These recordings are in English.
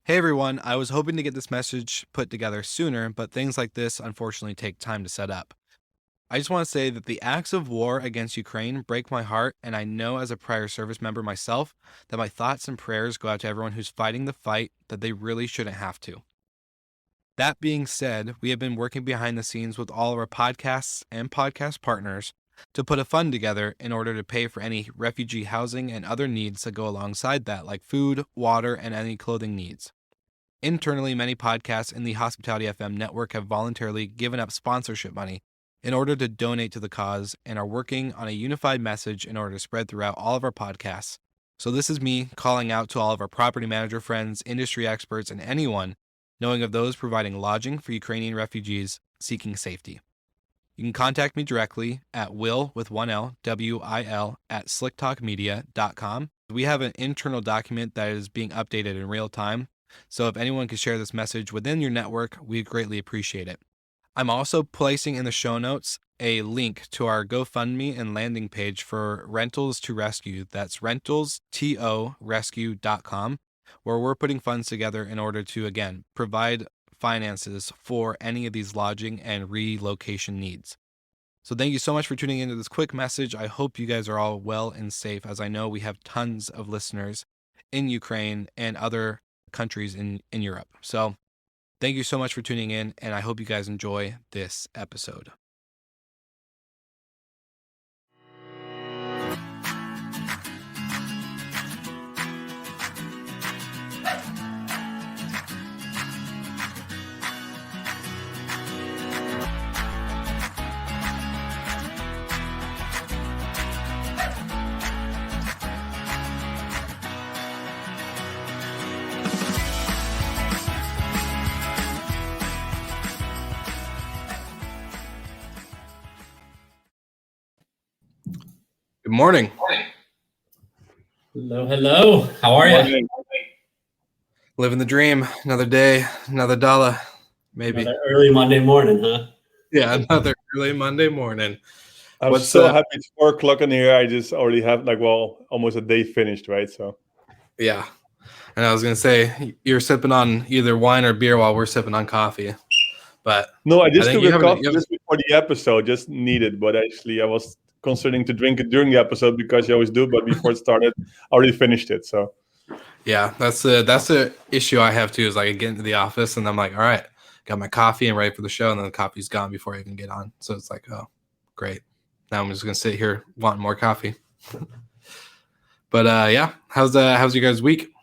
Hey everyone, I was hoping to get this message put together sooner, but things like this unfortunately take time to set up. I just want to say that the acts of war against Ukraine break my heart, and I know as a prior service member myself that my thoughts and prayers go out to everyone who's fighting the fight that they really shouldn't have to. That being said, we have been working behind the scenes with all of our podcasts and podcast partners to put a fund together in order to pay for any refugee housing and other needs that go alongside that, like food, water, and any clothing needs. Internally, many podcasts in the Hospitality FM network have voluntarily given up sponsorship money in order to donate to the cause and are working on a unified message in order to spread throughout all of our podcasts. So this is me calling out to all of our property manager friends, industry experts, and anyone knowing of those providing lodging for Ukrainian refugees seeking safety. You can contact me directly at will with one L, W-I-L, at slicktalkmedia.com. We have an internal document that is being updated in real time, so if anyone could share this message within your network, we'd greatly appreciate it. I'm also placing in the show notes a link to our GoFundMe and landing page for Rentals to Rescue. That's rentalstorescue.com, where we're putting funds together in order to, again, provide finances for any of these lodging and relocation needs. So thank you so much for tuning into this quick message. I hope you guys are all well and safe, as I know we have tons of listeners in Ukraine and other countries in Europe. So thank you so much for tuning in, and I hope you guys enjoy this episode. Good morning. Hello. How are you? Living the dream. Another day, another dollar, maybe. Another early Monday morning, huh? Yeah, another early Monday morning. I'm so happy it's 4 o'clock in here. I just already have almost a day finished, right? So yeah. And I was gonna say you're sipping on either wine or beer while we're sipping on coffee. But no, I just took a coffee just before the episode, just needed. But actually, I was considering to drink it during the episode because you always do. But before it started, I already finished it. So yeah, that's the issue I have too. Is like I get into the office and I'm like, all right, got my coffee and ready for the show, and then the coffee's gone before I even get on. So it's like, oh, great. Now I'm just gonna sit here wanting more coffee. But yeah, how's your guys' week?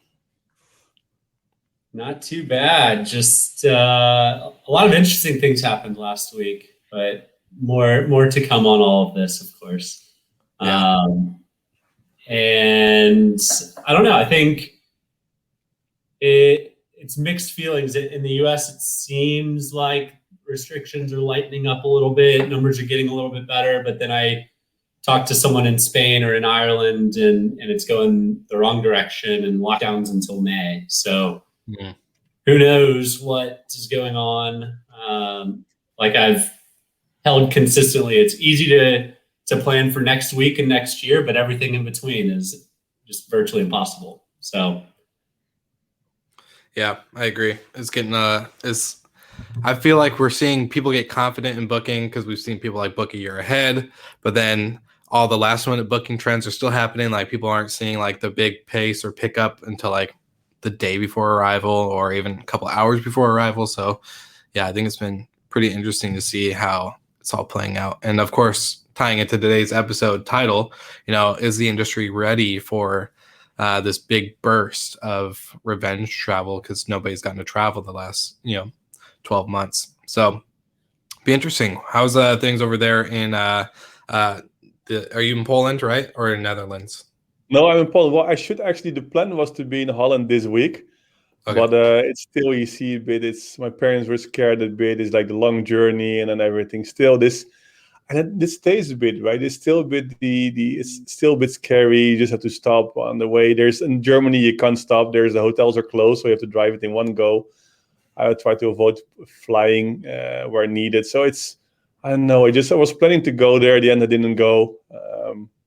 Not too bad. Just a lot of interesting things happened last week, but more to come on all of this, of course. Yeah. And I don't know. I think it's mixed feelings. In the U.S., it seems like restrictions are lightening up a little bit. Numbers are getting a little bit better, but then I talked to someone in Spain or in Ireland, and it's going the wrong direction, and lockdowns until May. So who knows what is going on? Like I've held consistently, it's easy to plan for next week and next year, but everything in between is just virtually impossible. So yeah, I agree. It's getting I feel like we're seeing people get confident in booking because we've seen people like book a year ahead, but then all the last minute booking trends are still happening. Like people aren't seeing like the big pace or pickup until like the day before arrival or even a couple hours before arrival. So yeah, I think it's been pretty interesting to see how it's all playing out. And of course, tying it to today's episode title, is the industry ready for this big burst of revenge travel? Because nobody's gotten to travel the last, 12 months. So be interesting. How's things over there in are you in Poland, right? Or in Netherlands? No, I'm in Poland. Well, the plan was to be in Holland this week. Okay. But it's still, you see a bit, my parents were scared a bit. It's like the long journey and then everything. Still this stays a bit, right? It's still a bit it's still a bit scary. You just have to stop on the way. In Germany, you can't stop. The hotels are closed, so you have to drive it in one go. I would try to avoid flying where needed. So I don't know. I was planning to go there. At the end, I didn't go.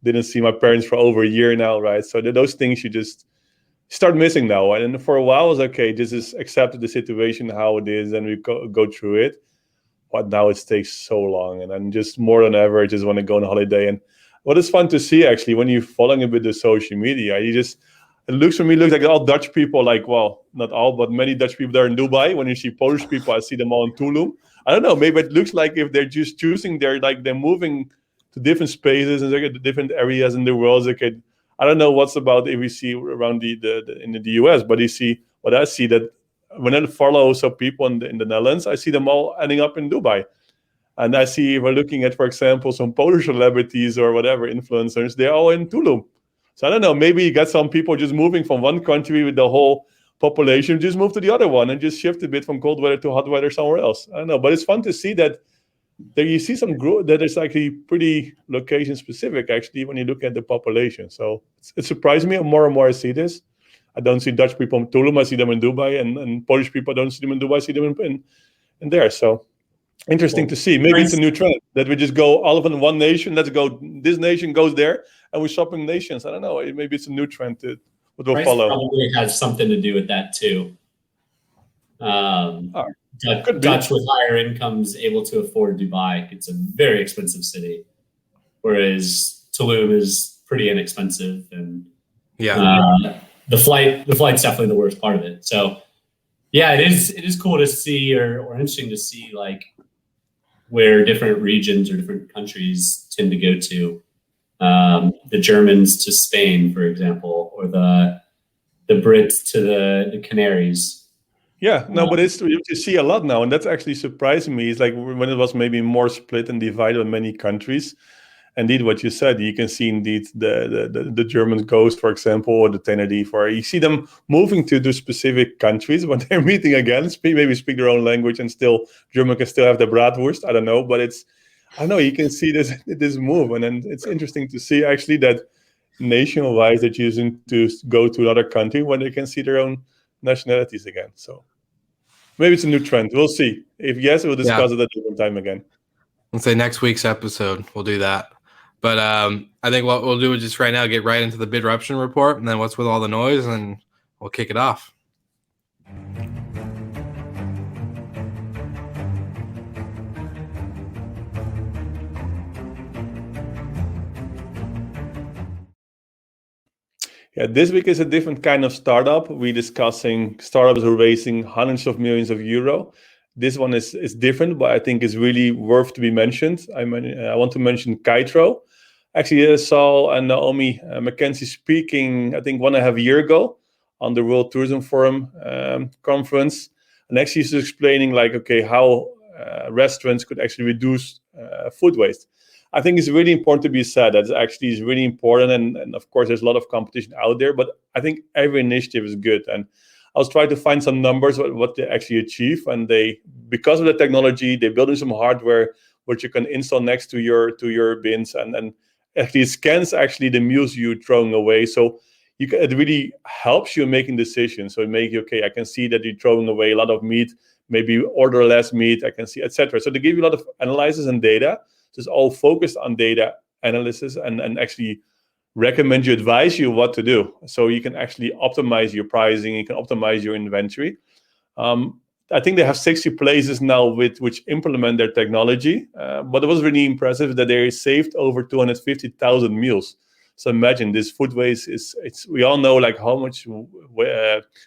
Didn't see my parents for over a year now, right? So those things you just start missing now. And for a while, I was okay. This is accepted the situation how it is, and we go through it. But now it takes so long, and I'm just more than ever just want to go on holiday. And what is fun to see actually when you're following a bit the social media, it looks like all Dutch people, like, well, not all, but many Dutch people there in Dubai. When you see Polish people, I see them all in Tulum. I don't know, maybe it looks like if they're just choosing, they're moving to different spaces and they're different areas in the world. I don't know what's about if we see around in the US, but you see what I see that when I follow some people in the Netherlands, I see them all ending up in Dubai. And I see if we're looking at, for example, some Polish celebrities or whatever influencers, they're all in Tulum. So I don't know, maybe you got some people just moving from one country with the whole population, just move to the other one and just shift a bit from cold weather to hot weather somewhere else. I don't know, but it's fun to see that there you see some growth that is actually pretty location specific, actually, when you look at the population. So it surprised me more and more I see this. I don't see Dutch people in Tulum, I see them in Dubai, and Polish people, I don't see them in Dubai, I see them in there. So interesting to see. Maybe it's a new trend that we just go all of in one nation. Let's go. This nation goes there, and we're shopping nations. I don't know. Maybe it's a new trend that we'll follow. Probably has something to do with that too. Dutch with higher incomes able to afford Dubai. It's a very expensive city, whereas Tulum is pretty inexpensive, and the flight's definitely the worst part of it. So yeah, it is cool to see or interesting to see like where different regions or different countries tend to go to. The Germans to Spain, for example, or the Brits to the Canaries. Yeah, no, but you see a lot now, and that's actually surprising me. It's like when it was maybe more split and divided in many countries. Indeed, what you said, you can see indeed the German Ghost, for example, or the Tenerife, or you see them moving to the specific countries when they're meeting again, maybe speak their own language, and still German can still have the bratwurst. I don't know, but I don't know, you can see this move, and then it's interesting to see actually that nation-wise they're choosing to go to another country when they can see their own nationalities again. So maybe it's a new trend. We'll see. If yes, we'll discuss it at a different time again. Let's say next week's episode, we'll do that. But I think what we'll do is just right now get right into the Bidruption report, and then what's with all the noise, and we'll kick it off. Yeah, this week is a different kind of startup. We're discussing startups who are raising hundreds of millions of euro. This one is different, but I think is really worth to be mentioned. I want to mention Kitro. Actually, I saw Naomi Mackenzie speaking, I think 1.5 years ago on the World Tourism Forum conference. And actually she's explaining like, okay, how restaurants could actually reduce food waste. I think it's really important to be said. That actually is really important. And of course, there's a lot of competition out there, but I think every initiative is good. And I was trying to find some numbers, what they actually achieve. And because of the technology, they're building some hardware which you can install next to your bins, and actually it scans actually the meals you're throwing away. So it really helps you in making decisions. So it makes you, okay, I can see that you're throwing away a lot of meat, maybe order less meat, I can see, etc. So they give you a lot of analysis and data. So it's all focused on data analysis and actually advise you what to do. So you can actually optimize your pricing, you can optimize your inventory. I think they have 60 places now which implement their technology. But it was really impressive that they saved over 250,000 meals. So imagine this food waste we all know like how much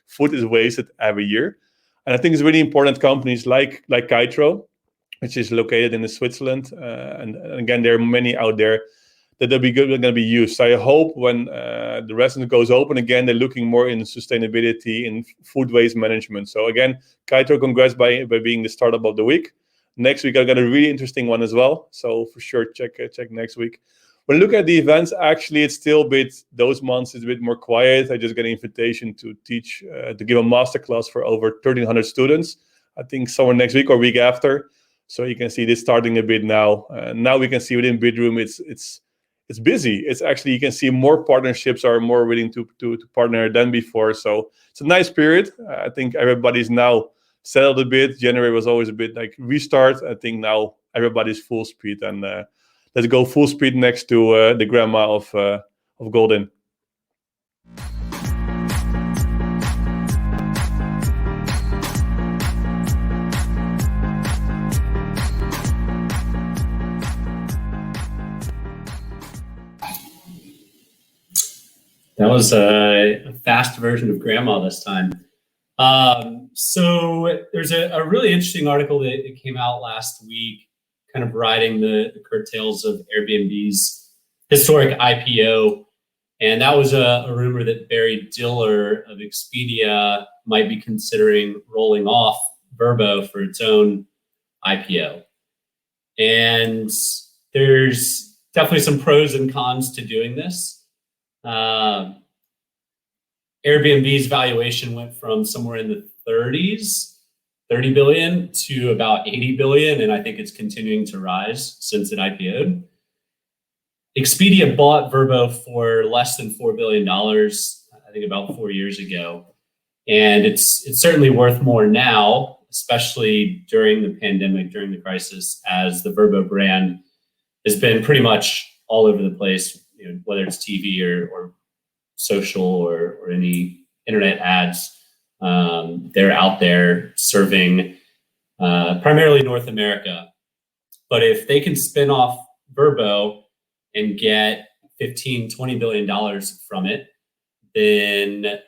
food is wasted every year. And I think it's really important companies like Kitro, which is located in Switzerland. And again, there are many out there that they're going to be used. So I hope when the restaurant goes open again, they're looking more in sustainability, in food waste management. So again, Kitro, congrats by being the startup of the week. Next week, I got a really interesting one as well. So for sure, check next week. When I look at the events, actually, it's still those months it's a bit more quiet. I just got an invitation to teach, to give a masterclass for over 1,300 students. I think somewhere next week or week after. So you can see this starting a bit now. Now we can see within Bidroom, it's busy. It's actually, you can see more partnerships are more willing to partner than before. So it's a nice period. I think everybody's now settled a bit. January was always a bit like restart. I think now everybody's full speed, and let's go full speed next to the grandma of Golden. That was a fast version of grandma this time. So there's a really interesting article that came out last week, kind of riding the curtails of Airbnb's historic IPO. And that was a rumor that Barry Diller of Expedia might be considering rolling off Vrbo for its own IPO. And there's definitely some pros and cons to doing this. Airbnb's valuation went from somewhere in the 30s, 30 billion, to about 80 billion, and I think it's continuing to rise since it IPO'd. Expedia bought Vrbo for less than $4 billion, I think about 4 years ago. And it's certainly worth more now, especially during the pandemic, during the crisis, as the Vrbo brand has been pretty much all over the place, whether it's TV or social or any internet ads. They're out there serving primarily North America. But if they can spin off Vrbo and get $15-20 billion from it, then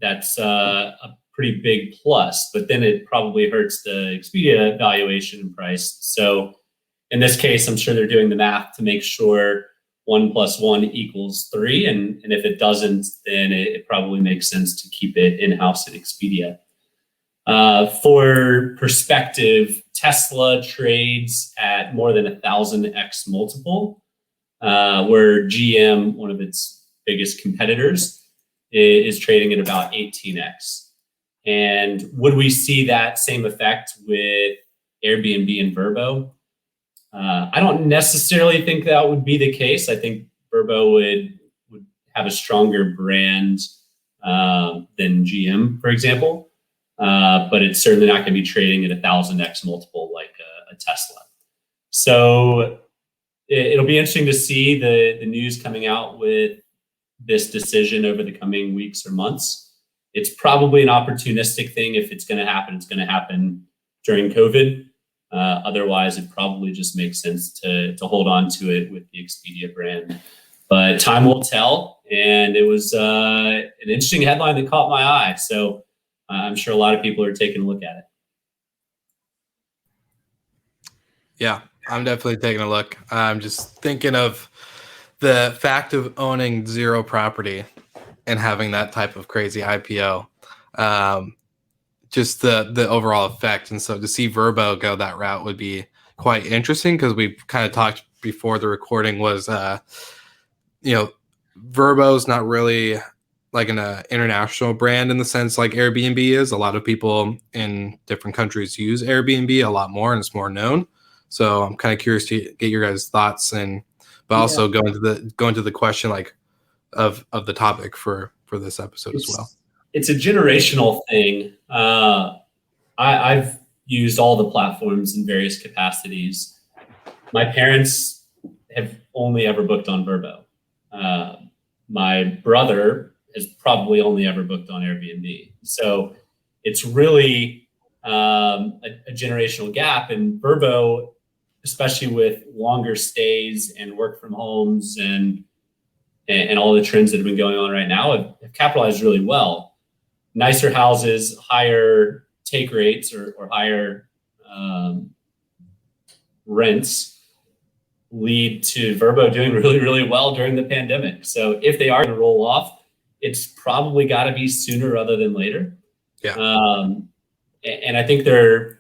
that's a pretty big plus. But then it probably hurts the Expedia valuation and price. So in this case, I'm sure they're doing the math to make sure 1 + 1 = 3. And if it doesn't, then it probably makes sense to keep it in-house at Expedia. For perspective, Tesla trades at more than 1,000x multiple, where GM, one of its biggest competitors, is trading at about 18x. And would we see that same effect with Airbnb and Vrbo? I don't necessarily think that would be the case. I think Vrbo would have a stronger brand than GM, for example. But it's certainly not going to be trading at 1,000x multiple like a Tesla. So it'll be interesting to see the news coming out with this decision over the coming weeks or months. It's probably an opportunistic thing. If it's going to happen, it's going to happen during COVID. Otherwise, it probably just makes sense to hold on to it with the Expedia brand. But time will tell. And it was an interesting headline that caught my eye. So I'm sure a lot of people are taking a look at it. Yeah, I'm definitely taking a look. I'm just thinking of the fact of owning zero property and having that type of crazy IPO. Just the overall effect. And so to see Vrbo go that route would be quite interesting, because we've kind of talked before the recording was, Vrbo's not really like an international brand in the sense like Airbnb is. A lot of people in different countries use Airbnb a lot more, and it's more known. So I'm kind of curious to get your guys' thoughts, but also go into the question like of the topic for this episode as well. It's a generational thing. I've used all the platforms in various capacities. My parents have only ever booked on Vrbo. My brother has probably only ever booked on Airbnb. So it's really a generational gap. And Vrbo, especially with longer stays and work from homes and all the trends that have been going on right now, have capitalized really well. Nicer houses, higher take rates or higher rents lead to Vrbo doing really, really well during the pandemic. So if they are going to roll off, it's probably got to be sooner rather than later. Yeah. And I think they're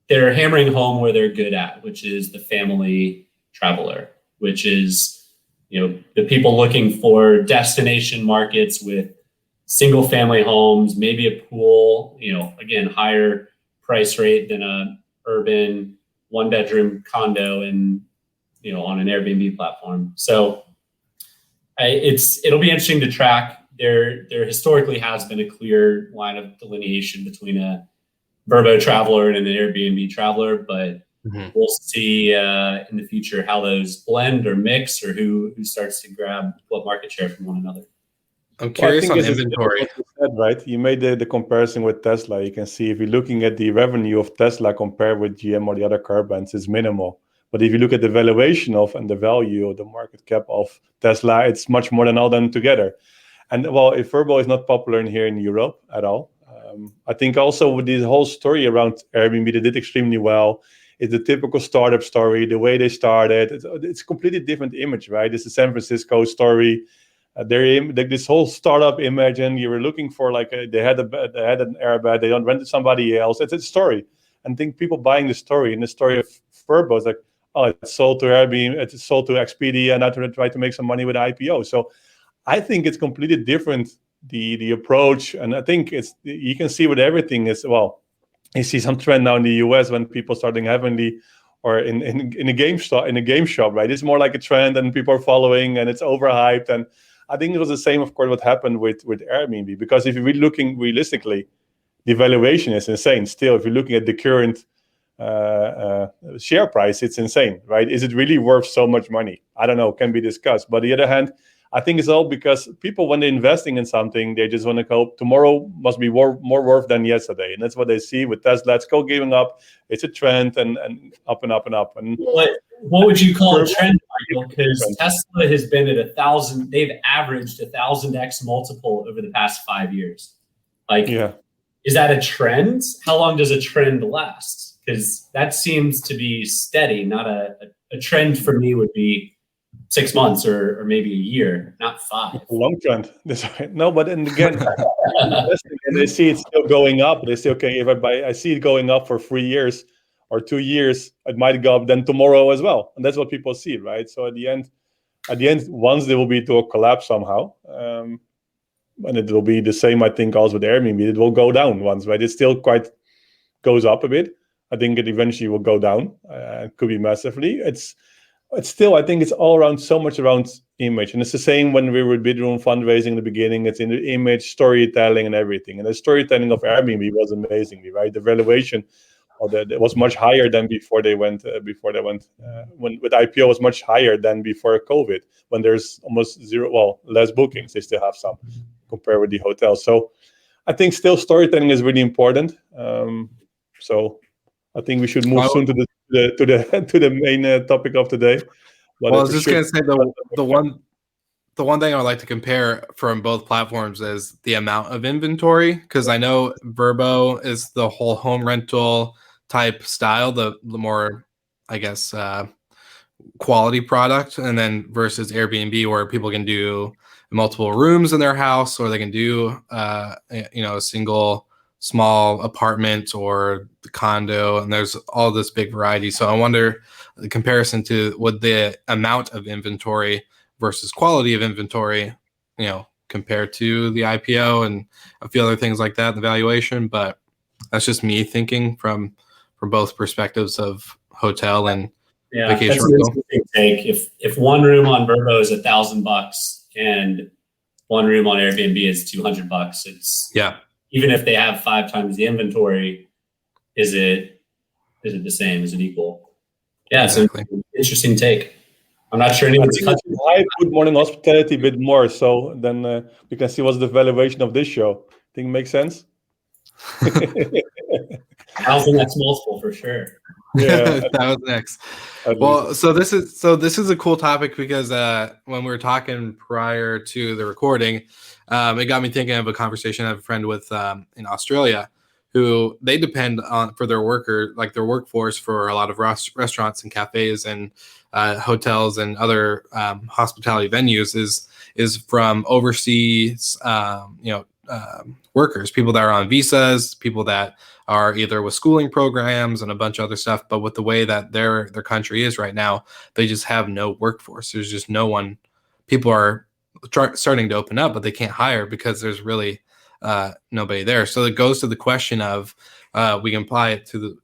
hammering home where they're good at, which is the family traveler, which is, the people looking for destination markets with single family homes, maybe a pool, again, higher price rate than a urban 1-bedroom condo and, on an Airbnb platform. So it'll be interesting to track. There historically has been a clear line of delineation between a Vrbo traveler and an Airbnb traveler, but we'll see in the future how those blend or mix, or who starts to grab what market share from one another. I'm curious on inventory. What you said, right? You made the comparison with Tesla. You can see if you're looking at the revenue of Tesla compared with GM or the other car brands, it's minimal. But if you look at the valuation of and the value of the market cap of Tesla, it's much more than all them together. And well, if Vrbo is not popular in here in Europe at all, I think also with this whole story around Airbnb, they did extremely well. It's the typical startup story, the way they started. It's a completely different image, right? It's the San Francisco story. This whole startup image, and you were looking for they had an Airbnb, they don't rent to somebody else. It's a story, and I think people buying the story, and the story of Vrbo is like, oh, it's sold to Airbnb, it's sold to Expedia, and now try to make some money with IPO. So I think it's completely different, the approach, and I think you can see with everything is, well, you see some trend now in the US when people starting heavily or in a game shop, right? It's more like a trend and people are following and it's overhyped. And I think it was the same, of course, what happened with Airbnb, because if you're really looking realistically, the valuation is insane. Still, if you're looking at the current share price, it's insane, right? Is it really worth so much money? I don't know, can be discussed. But on the other hand, I think it's all because people, when they're investing in something, they just want to go, tomorrow must be more worth than yesterday. And that's what they see with Tesla. It's go giving up. It's a trend and up and up and up. And what would you call a trend, Michael? Because Tesla has been at 1,000, they've averaged 1,000x multiple over the past 5 years. Is that a trend? How long does a trend last? Because that seems to be steady, not a trend for me would be 6 months or maybe a year, not 5. A long trend. No, but then again, and they see it still going up. They say, okay, if I see it going up for 3 years or 2 years, it might go up then tomorrow as well. And that's what people see, right? So at the end, once there will be to a collapse somehow, and it will be the same, I think, also with Airbnb. It will go down once, right? It still quite goes up a bit. I think it eventually will go down. It could be massively. It's still, I think it's all around, so much around image. And it's the same when we were Bidroom fundraising in the beginning. It's in the image, storytelling, and everything. And the storytelling of Airbnb was amazingly, right? The valuation was much higher than before they went. When with IPO was much higher than before COVID, when there's almost less bookings. They still have some compared with the hotels. So I think still storytelling is really important. So I think we should move soon to the main topic of today. But I was just gonna say the one thing I would like to compare from both platforms is the amount of inventory, because I know Vrbo is the whole home rental type style, the more, I guess, quality product, and then versus Airbnb, where people can do multiple rooms in their house, or they can do a single small apartment or the condo, and there's all this big variety. So I wonder the comparison to what the amount of inventory versus quality of inventory, compared to the IPO and a few other things like that, the valuation. But that's just me thinking from both perspectives of hotel and vacation rental. If one room on Vrbo is $1,000 and one room on Airbnb is $200, it's even if they have 5 times the inventory, is it the same? Is it equal? Yeah, exactly. It's an interesting take. I'm not sure anyone's I put Morning Hospitality a bit more, so then we can see what's the valuation of this show. Think it makes sense? $1,000x multiple for sure. Yeah, that was next. Well, so this is a cool topic, because when we were talking prior to the recording, it got me thinking of a conversation I have a friend with in Australia, who they depend on for their workforce for a lot of restaurants and cafes and hotels and other hospitality venues is from overseas workers, people that are on visas, people that are either with schooling programs and a bunch of other stuff. But with the way that their country is right now, they just have no workforce. There's just no one. People are starting to open up, but they can't hire because there's really nobody there. So it goes to the question of we can apply it to the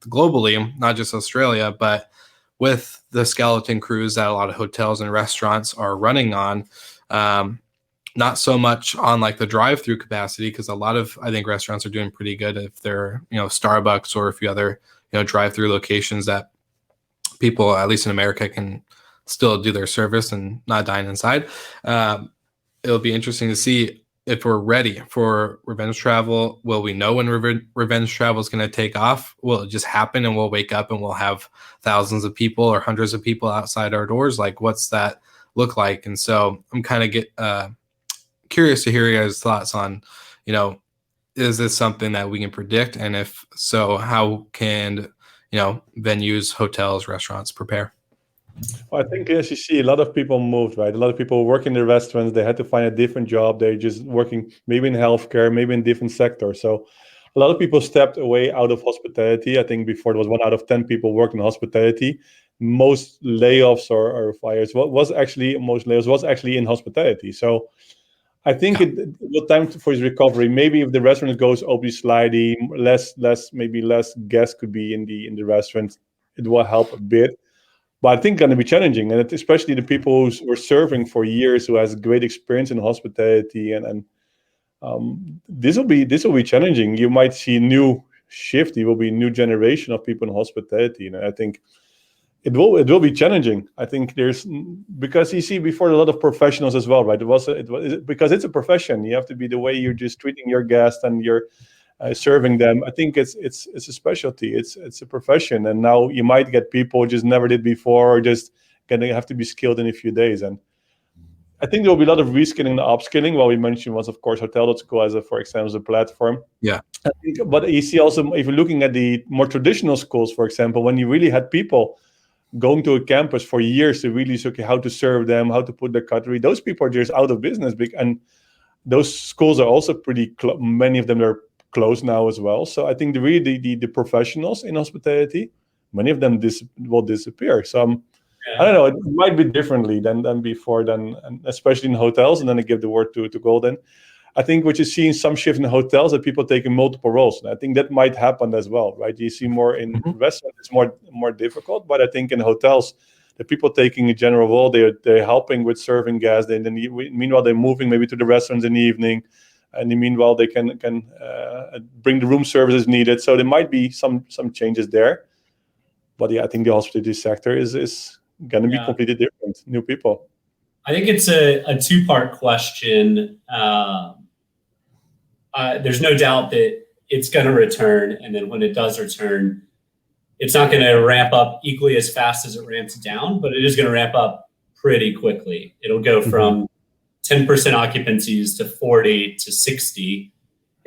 globally, not just Australia, but with the skeleton crews that a lot of hotels and restaurants are running on. Not so much on like the drive-through capacity, because a lot of, I think, restaurants are doing pretty good if they're Starbucks or a few other drive-through locations that people, at least in America, can still do their service and not dine inside. It'll be interesting to see if we're ready for revenge travel. Will we know when revenge travel is going to take off? Will it just happen and we'll wake up and we'll have thousands of people or hundreds of people outside our doors? Like, what's that look like? And so I'm kind of curious to hear your guys' thoughts on, is this something that we can predict? And if so, how can, venues, hotels, restaurants prepare? Well, I think as you see, a lot of people moved, right? A lot of people work in the restaurants. They had to find a different job. They're just working maybe in healthcare, maybe in different sectors. So a lot of people stepped away out of hospitality. I think before it was 1 out of 10 people worked in hospitality. Most layoffs or fires was actually in hospitality. So I think it will time for his recovery. Maybe if the restaurant goes open slightly, less guests could be in the restaurant. It will help a bit. But I think going to be challenging, and especially the people who were serving for years, who has great experience in hospitality, and this will be challenging. You might see new shift. There will be a new generation of people in hospitality, and I think it will be challenging. I think because you see before a lot of professionals as well, right? It was because it's a profession. You have to be the way you're just treating your guests and you're serving them. I think it's a specialty. It's a profession, and now you might get people who just never did before, or just gonna have to be skilled in a few days. And I think there will be a lot of reskilling and upskilling. What we mentioned was, of course, Hotel.school for example, as a platform. Yeah. I think, but you see also, if you're looking at the more traditional schools, for example, when you really had people going to a campus for years to really see how to serve them, how to put their cutlery, those people are just out of business. And those schools are also pretty. Many of them are close now as well. So I think the professionals in hospitality, many of them will disappear. So I don't know, it might be differently than before, and especially in hotels. And then I give the word to Golden. I think what you see in some shift in hotels that people taking multiple roles. And I think that might happen as well, right? You see more in restaurants, it's more difficult. But I think in hotels, the people taking a general role, they're helping with serving guests. Meanwhile, they're moving maybe to the restaurants in the evening. And meanwhile, they can bring the room services needed. So there might be some changes there. But yeah, I think the hospitality sector is going to be completely different. New people. I think it's a two-part question. There's no doubt that it's going to return. And then when it does return, it's not going to ramp up equally as fast as it ramps down, but it is going to ramp up pretty quickly. It'll go from 10% occupancies to 40 to 60.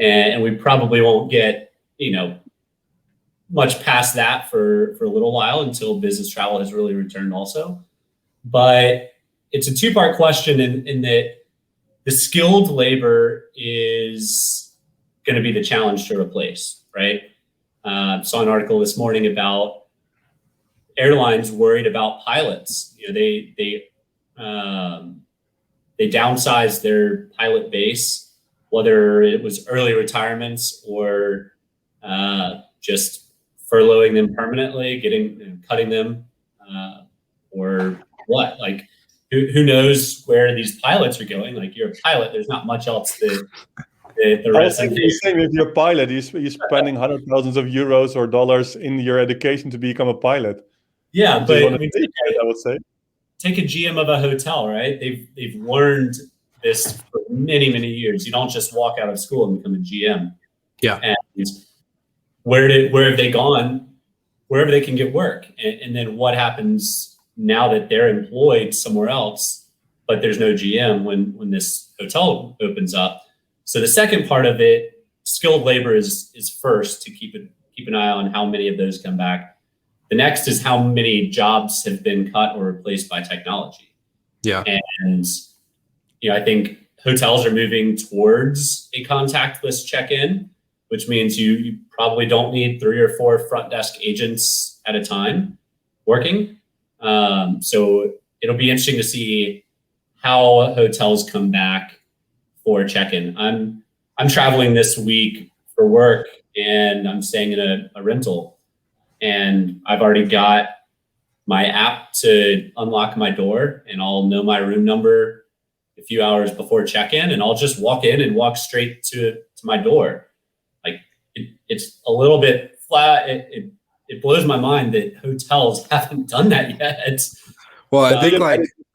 And we probably won't get, much past that for a little while until business travel has really returned also. But it's a two-part question in that the skilled labor is going to be the challenge to replace, right? Saw an article this morning about airlines worried about pilots. They downsized their pilot base, whether it was early retirements or just furloughing them permanently, cutting them, or what? Like, who knows where these pilots are going? Like, you're a pilot. There's not much else that the rest of the same with your pilot. You're spending hundreds of thousands of euros or dollars in your education to become a pilot. Yeah, but I would say. Take a GM of a hotel, right? They've learned this for many, many years. You don't just walk out of school and become a GM. Yeah. And where have they gone? Wherever they can get work. And then what happens now that they're employed somewhere else, but there's no GM when this hotel opens up? So the second part of it, skilled labor is first, to keep an eye on how many of those come back. The next is how many jobs have been cut or replaced by technology. Yeah. And I think hotels are moving towards a contactless check-in, which means you probably don't need 3 or 4 front desk agents at a time working. So it'll be interesting to see how hotels come back for check-in. I'm traveling this week for work, and I'm staying in a rental, and I've already got my app to unlock my door, and I'll know my room number a few hours before check-in, and I'll just walk in and walk straight to my door. Like, it's a little bit flat. It blows my mind that hotels haven't done that yet. Well, I think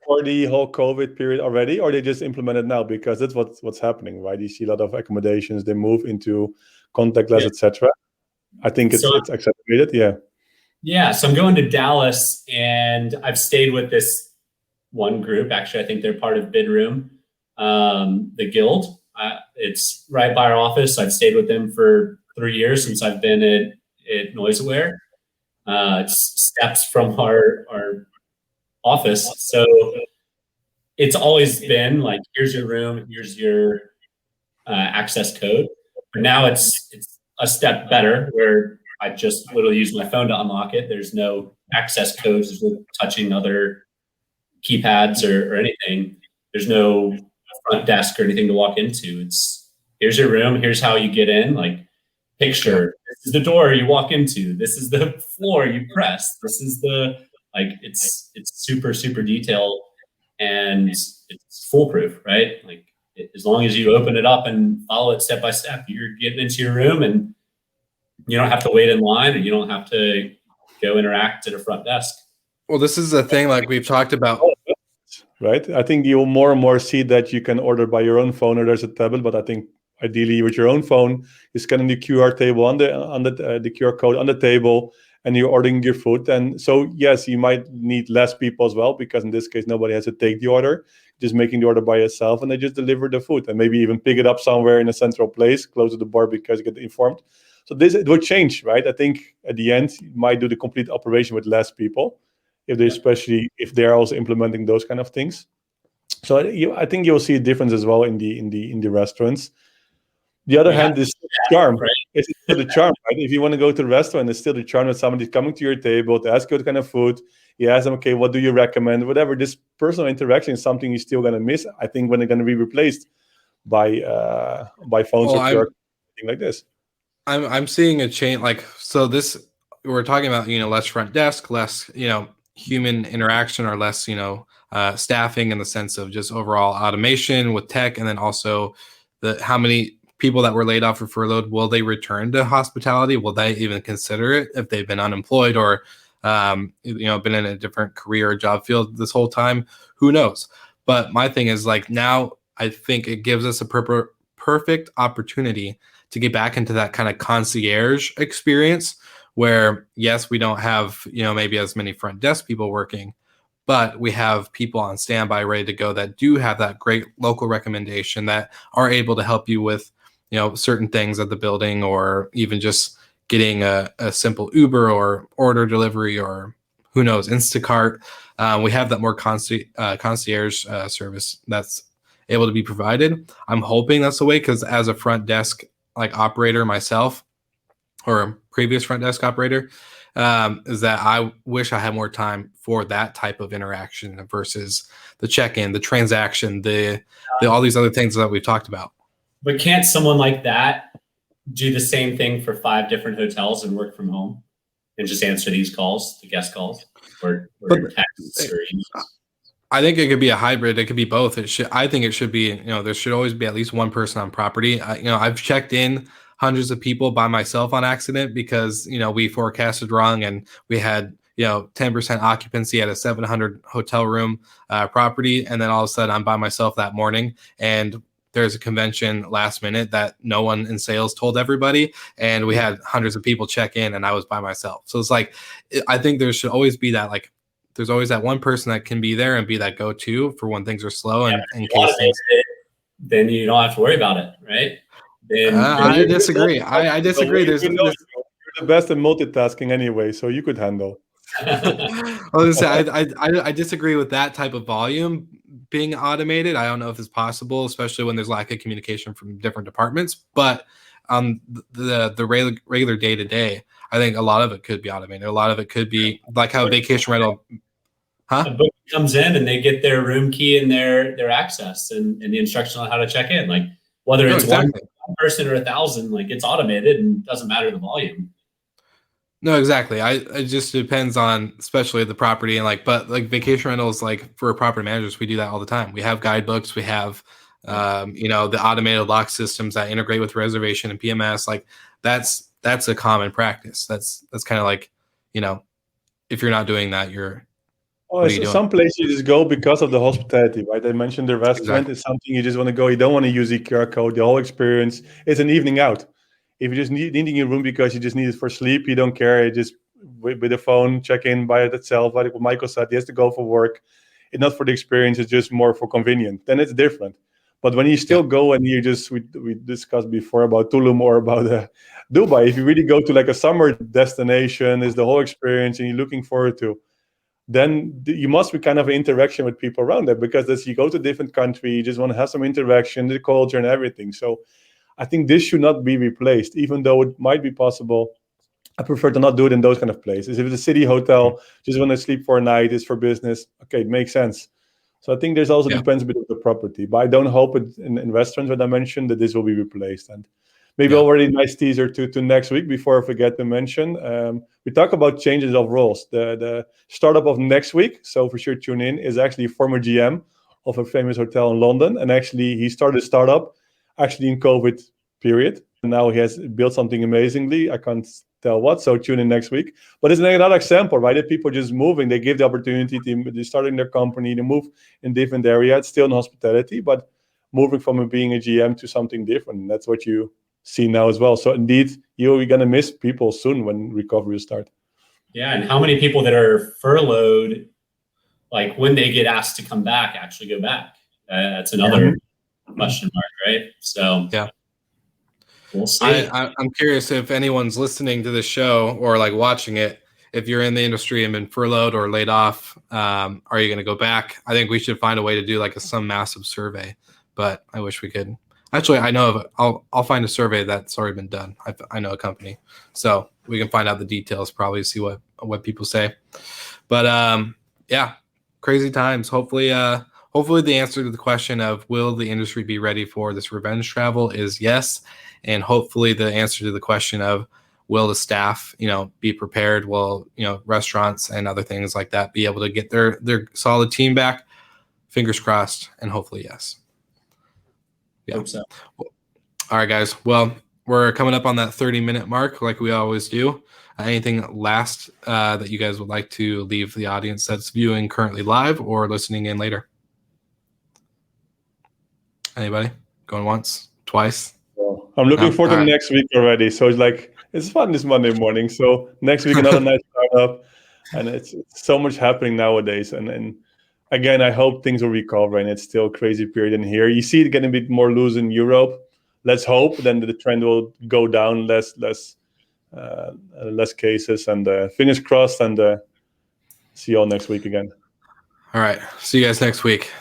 before the whole COVID period already, or they just implemented now? Because that's what's happening, right? You see a lot of accommodations, they move into contactless, etc. I think it's accelerated. Yeah. Yeah. So I'm going to Dallas, and I've stayed with this one group. Actually, I think they're part of Bidroom, the Guild. It's right by our office. I've stayed with them for 3 years since I've been at NoiseAware. It's steps from our office. So it's always been like, here's your room, here's your access code. But now it's a step better, where I just literally use my phone to unlock it. There's no access codes. There's no touching other keypads or anything. There's no front desk or anything to walk into. It's, here's your room, here's how you get in. Like, picture, this is the door you walk into, this is the floor you press, this is the, like, it's super, super detailed, and it's foolproof, right? Like, as long as you open it up and follow it step by step, you're getting into your room, and you don't have to wait in line, or you don't have to go interact at a front desk. Well, this is the thing, like we've talked about. Right. I think you'll more and more see that you can order by your own phone, or there's a tablet, but I think ideally with your own phone, you're scanning the QR table on the QR code on the table, and you're ordering your food. And so, yes, you might need less people as well, because in this case, nobody has to take the order, just making the order by yourself, and they just deliver the food, and maybe even pick it up somewhere in a central place close to the bar, because you get informed. So it would change, right? I think at the end, you might do the complete operation with less people, especially if they're also implementing those kind of things. So I think you'll see a difference as well in the restaurants. The other hand is the charm, right? It's still the charm, right? If you want to go to the restaurant, it's still the charm that somebody's coming to your table to ask you what kind of food. You ask them, okay, what do you recommend? Whatever. This personal interaction is something you're still going to miss, I think, when they're going to be replaced by phones or QR, something like this. I'm seeing a change. Like, so this, we're talking about, less front desk, less, human interaction, or less, staffing, in the sense of just overall automation with tech, and then also how many people that were laid off or furloughed, will they return to hospitality? Will they even consider it if they've been unemployed, or been in a different career or job field this whole time? Who knows? But my thing is, like, now I think it gives us a perfect opportunity to get back into that kind of concierge experience, where, yes, we don't have, maybe as many front desk people working, but we have people on standby ready to go that do have that great local recommendation, that are able to help you with, certain things at the building, or even just getting a simple Uber or order delivery, or who knows, Instacart. We have that more concierge service that's able to be provided. I'm hoping that's the way, because as a front desk operator myself, or a previous front desk operator, is that I wish I had more time for that type of interaction versus the check-in, the transaction, the all these other things that we've talked about. But can't someone like that do the same thing for 5 different hotels and work from home, and just answer these calls, the guest calls, or texts, or emails? I think it could be a hybrid. It could be both. I think it should be, there should always be at least one person on property. I've checked in hundreds of people by myself on accident, because, we forecasted wrong, and we had, 10% occupancy at a 700 hotel room property. And then all of a sudden I'm by myself that morning, and there's a convention last minute that no one in sales told everybody, and we had hundreds of people check in, and I was by myself. So it's like, I think there should always be that, like, there's always that one person that can be there and be that go-to for when things are slow, and in case things. Then you don't have to worry about it, right? I disagree. I disagree. You're the best at multitasking anyway, so you could handle. I disagree with that type of volume being automated. I don't know if it's possible, especially when there's lack of communication from different departments. But the regular day to day, I think a lot of it could be automated. A lot of it could be like how vacation rental. A book comes in, and they get their room key and their access, and the instructions on how to check in. Like, whether it's one person or 1,000, like, it's automated, and it doesn't matter the volume. No, exactly. It just depends on, especially the property, and but vacation rentals, for property managers, we do that all the time. We have guidebooks, we have, the automated lock systems that integrate with reservation and PMS. That's a common practice. That's kind of if you're not doing that, you're Oh, What are you doing? some places you just go because of the hospitality, right? I mentioned the restaurant Exactly. is something you just want to go. You don't want to use the QR code. The whole experience is an evening out. If you just needing your room because you just need it for sleep, you don't care. You just with the phone check in by it itself. Like what Michael said, he has to go for work. It's not for the experience. It's just more for convenience. Then it's different. But when you still go and you just we discussed before about Tulum or about Dubai. If you really go to like a summer destination, is the whole experience and you're looking forward to, then you must be kind of an interaction with people around there, because as you go to a different country, you just want to have some interaction, the culture and everything. So I think this should not be replaced, even though it might be possible. I prefer to not do it in those kind of places. If it's a city hotel, just want to sleep for a night, is for business, okay, it makes sense. So I think there's also Yeah. depends a bit of the property, but I don't hope it in restaurants that I mentioned that this will be replaced. And maybe Yeah. already a nice teaser to next week before I forget to mention. We talk about changes of roles. The startup of next week, so for sure tune in, is actually a former GM of a famous hotel in London. And actually he started a startup actually in COVID period. And now he has built something amazingly. I can't tell what, so tune in next week. But it's another example, right? That people just moving, they give the opportunity to they're starting their company, they move in different area. It's still in hospitality, but moving from being a GM to something different. And that's what you see now as well. So indeed, you're going to miss people soon when recovery will start. Yeah, and how many people that are furloughed, like when they get asked to come back, actually go back? That's another question mark, right? So Yeah. we'll see. I'm curious if anyone's listening to this show or like watching it. If you're in the industry and been furloughed or laid off, are you going to go back? I think we should find a way to do like some massive survey, but I wish we could. Actually, I know of. I'll find a survey that's already been done. I know a company, so we can find out the details. Probably see what people say. But yeah, crazy times. Hopefully the answer to the question of will the industry be ready for this revenge travel is yes, and hopefully the answer to the question of will the staff, be prepared? Will, restaurants and other things like that be able to get their solid team back? Fingers crossed, and hopefully yes. Yeah. Hope so. All right, guys. Well, we're coming up on that 30-minute mark like we always do. Anything last that you guys would like to leave the audience that's viewing currently live or listening in later? Anybody? Going once? Twice? Well, I'm looking forward to next week already. So it's fun this Monday morning. So next week, another nice startup. And it's so much happening nowadays. And again, I hope things will recover, and it's still a crazy period in here. You see it getting a bit more loose in Europe. Let's hope then the trend will go down, less cases, and fingers crossed, and see you all next week again. All right. See you guys next week.